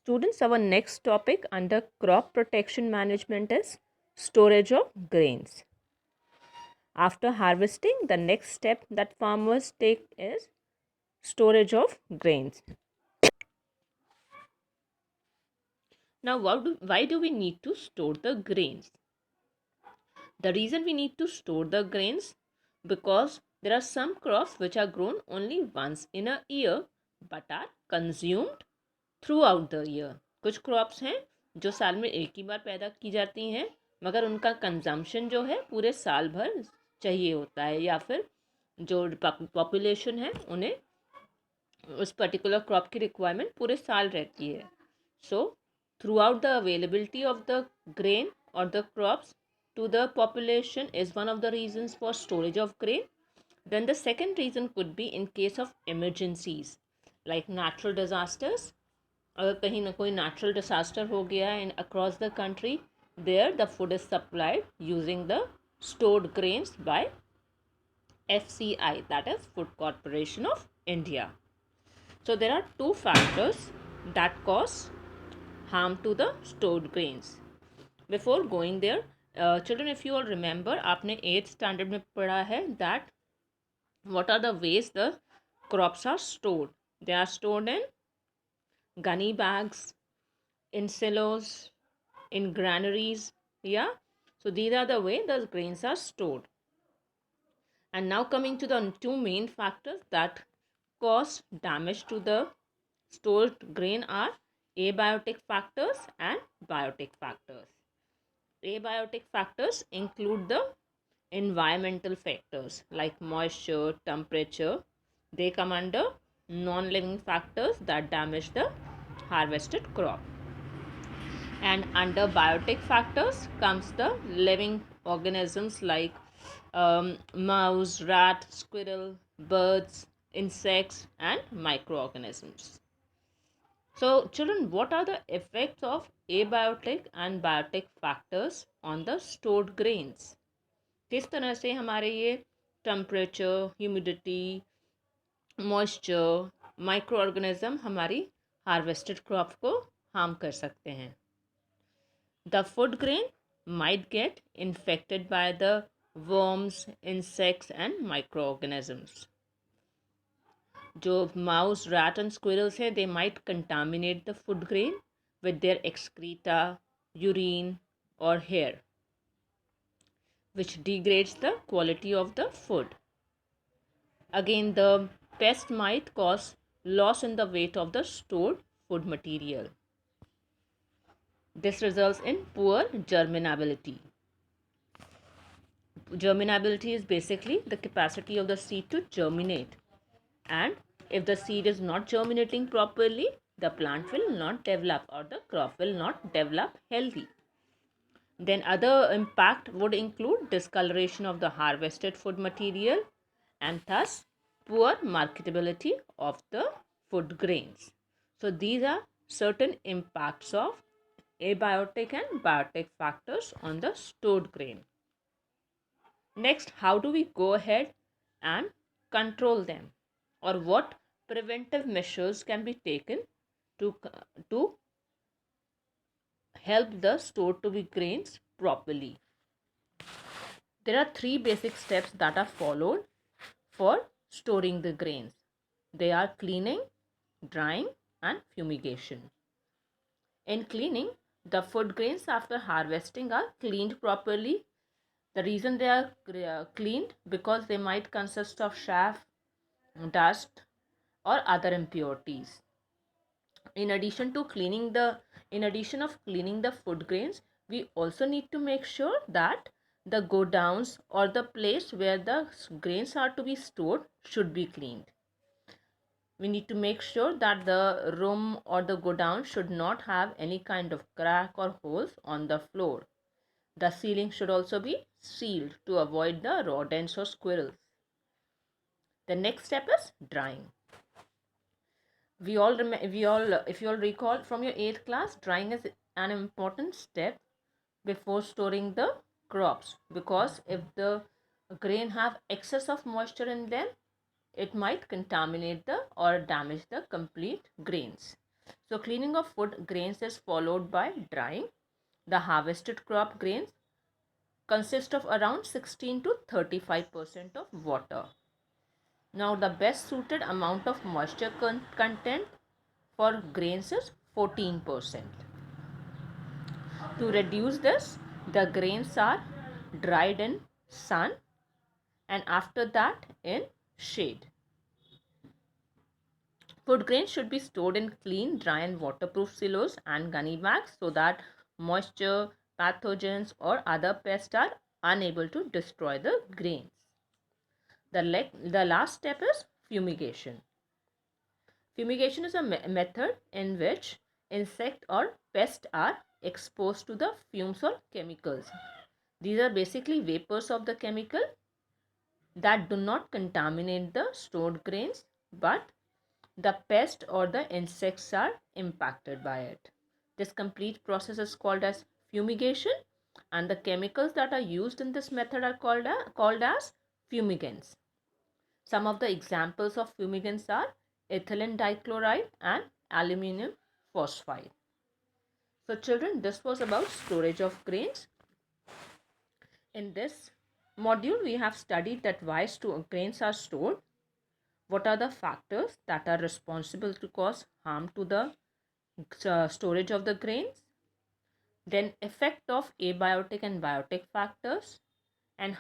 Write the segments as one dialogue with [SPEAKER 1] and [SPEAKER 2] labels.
[SPEAKER 1] Students, our next topic under crop protection management is storage of grains. After harvesting, the next step that farmers take is storage of grains. Now, why do we need to store the grains? The reason we need to store the grains because there are some crops which are grown only once in a year but are consumed through out the year. कुछ crops हैं जो साल में एक ही बार पैदा की जाती हैं मगर उनका कंजम्पशन जो है पूरे साल भर चाहिए होता है, या फिर जो पॉपुलेशन है उन्हें उस पर्टिकुलर क्रॉप की रिक्वायरमेंट पूरे साल रहती है. So throughout the availability of the grain और the crops to the population is one of the reasons for storage of grain. Then the second reason could be in case of emergencies like natural disasters. अगर कहीं ना कोई natural disaster हो गया in across the country, there the food is supplied using the stored grains by FCI, that is Food Corporation of India. So there are two factors that cause harm to the stored grains. Before going there, children, if you all remember, आपने 8th standard में पढ़ा है that what are the ways the crops are stored. They are stored in gunny bags, in silos, in granaries. Yeah, so these are the way the grains are stored. And now coming to the two main factors that cause damage to the stored grain are abiotic factors and biotic factors. Abiotic factors include the environmental factors like moisture, temperature. They come under non-living factors that damage the harvested crop. And under biotic factors comes the living organisms like mouse, rat, squirrel, birds, insects, and microorganisms. So, children, what are the effects of abiotic and biotic factors on the stored grains? किस तरह से हमारे ये temperature, humidity, moisture, micro organism हमारी harvested crop को harm कर सकते हैं. The food grain might get infected by the worms, insects and micro organisms. जो माउस, रैट एंड स्क्विरल्स हैं, they might contaminate the food grain with their excreta, urine और hair, which degrades the quality of the food. Again, the pest might cause loss in the weight of the stored food material. This results in poor germinability. Germinability is basically the capacity of the seed to germinate. And if the seed is not germinating properly, the plant will not develop or the crop will not develop healthy. Then other impact would include discoloration of the harvested food material and thus poor marketability of the food grains. So these are certain impacts of abiotic and biotic factors on the stored grain. Next, how do we go ahead and control them, or what preventive measures can be taken to help the stored to be grains properly? There are three basic steps that are followed for storing the grains. They are cleaning, drying, and fumigation. In cleaning, the food grains after harvesting are cleaned properly. The reason they are cleaned because they might consist of chaff, dust, or other impurities. In addition of cleaning the food grains, we also need to make sure that the godowns or the place where the grains are to be stored should be cleaned. We need to make sure that the room or the godown should not have any kind of crack or holes on the floor. The ceiling should also be sealed to avoid the rodents or squirrels. The next step is drying. If you all recall from your 8th class, drying is an important step before storing the crops, because if the grain have excess of moisture in them, it might contaminate or damage the complete grains. So cleaning of food grains is followed by drying. The harvested crop grains consist of around 16 to 35% of water. Now the best suited amount of moisture content for grains is 14%. To reduce this, the grains are dried in sun and after that in shade. Food grains should be stored in clean, dry and waterproof silos and gunny bags so that moisture, pathogens or other pests are unable to destroy the grains. The last step is fumigation. Fumigation is a method in which insect or pests are exposed to the fumes or chemicals. These are basically vapors of the chemical that do not contaminate the stored grains, but the pest or the insects are impacted by it. This complete process is called as fumigation, and the chemicals that are used in this method are called as fumigants. Some of the examples of fumigants are ethylene dichloride and aluminum phosphide. So children, this was about storage of grains. In this module, we have studied that why grains are stored, what are the factors that are responsible to cause harm to the storage of the grains, then effect of abiotic and biotic factors, and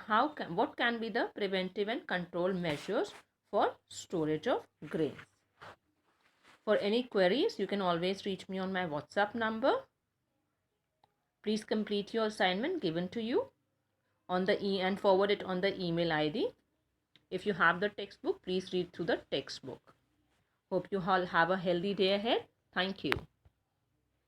[SPEAKER 1] what can be the preventive and control measures for storage of grains. For any queries, you can always reach me on my WhatsApp number. Please complete your assignment given to you on the and forward it on the email ID. If you have the textbook, please read through the textbook. Hope you all have a healthy day ahead. Thank you.